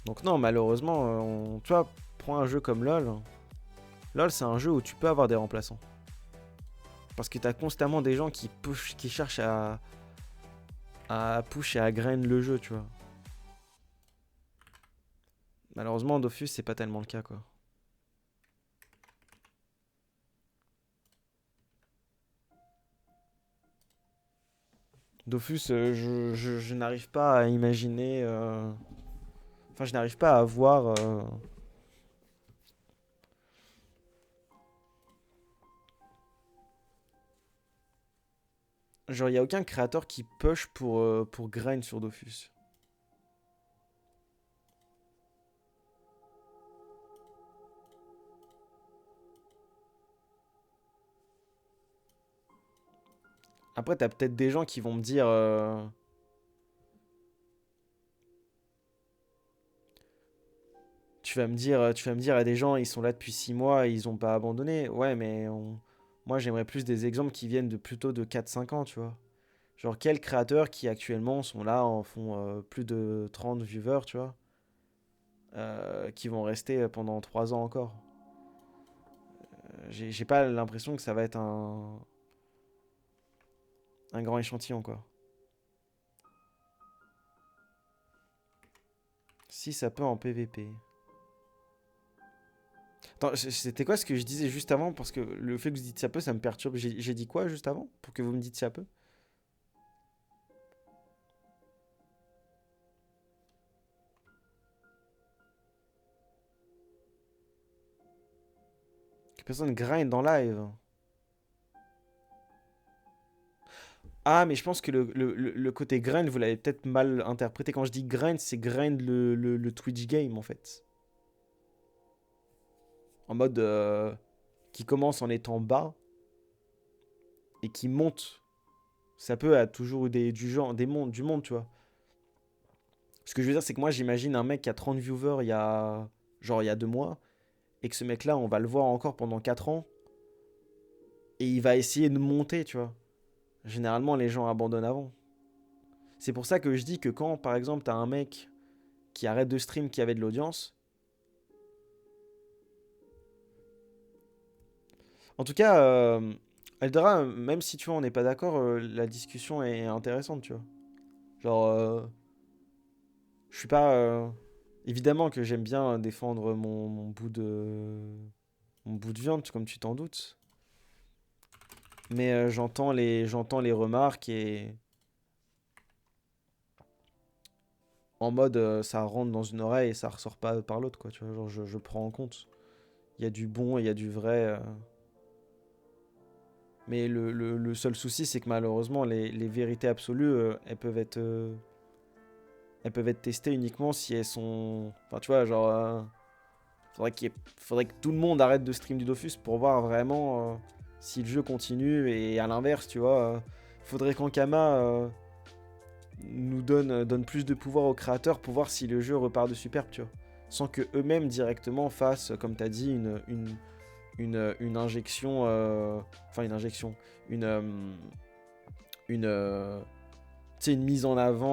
Donc non, malheureusement, tu vois, prends un jeu comme LoL. LoL, c'est un jeu où tu peux avoir des remplaçants. Parce que t'as constamment des gens qui push, qui cherchent à push et à grind le jeu, tu vois. Malheureusement, Dofus, c'est pas tellement le cas, quoi. Dofus, je n'arrive pas à imaginer. Enfin, je n'arrive pas à voir. Genre, il n'y a aucun créateur qui push pour grind sur Dofus. Après, t'as peut-être des gens qui vont me dire. Tu vas me dire, à des gens, ils sont là depuis 6 mois, ils ont pas abandonné. Ouais, mais moi, j'aimerais plus des exemples qui viennent de plutôt de 4 5 ans, tu vois. Genre, quels créateurs qui actuellement sont là, en font plus de 30 viewers, tu vois, qui vont rester pendant 3 ans encore. J'ai pas l'impression que ça va être un grand échantillon, quoi. Si ça peut en PVP. Attends, c'était quoi ce que je disais juste avant? Parce que le fait que vous dites ça peut, ça me perturbe. J'ai dit quoi juste avant? Pour que vous me dites ça peut? Que personne grind en live. Ah, mais je pense que le côté grind, vous l'avez peut-être mal interprété. Quand je dis grind, c'est grind le Twitch game, en fait. En mode qui commence en étant bas et qui monte. Ça peut a toujours eu du genre, du monde, tu vois. Ce que je veux dire, c'est que moi, j'imagine un mec qui a 30 viewers genre, il y a 2 mois, et que ce mec-là, on va le voir encore pendant 4 ans, et il va essayer de monter, tu vois. Généralement, les gens abandonnent avant. C'est pour ça que je dis que quand, par exemple, t'as un mec qui arrête de stream, qui avait de l'audience. En tout cas, Eldora, même si tu vois, on n'est pas d'accord, la discussion est intéressante, tu vois. Genre, je suis pas. Évidemment que j'aime bien défendre mon bout de viande, comme tu t'en doutes. Mais j'entends les remarques et en mode ça rentre dans une oreille et ça ressort pas par l'autre, quoi. Tu vois, genre je prends en compte. Il y a du bon et il y a du vrai. Mais le seul souci, c'est que malheureusement, les vérités absolues, elles peuvent être testées uniquement si elles sont. Enfin, tu vois, genre. Faudrait que tout le monde arrête de stream du Dofus pour voir vraiment si le jeu continue. Et à l'inverse, tu vois, faudrait qu'Ankama nous donne plus de pouvoir aux créateurs pour voir si le jeu repart de superbe, tu vois. Sans que eux-mêmes directement fassent, comme tu as dit, une injection. Enfin, une injection. Une. Tu sais, une mise en avant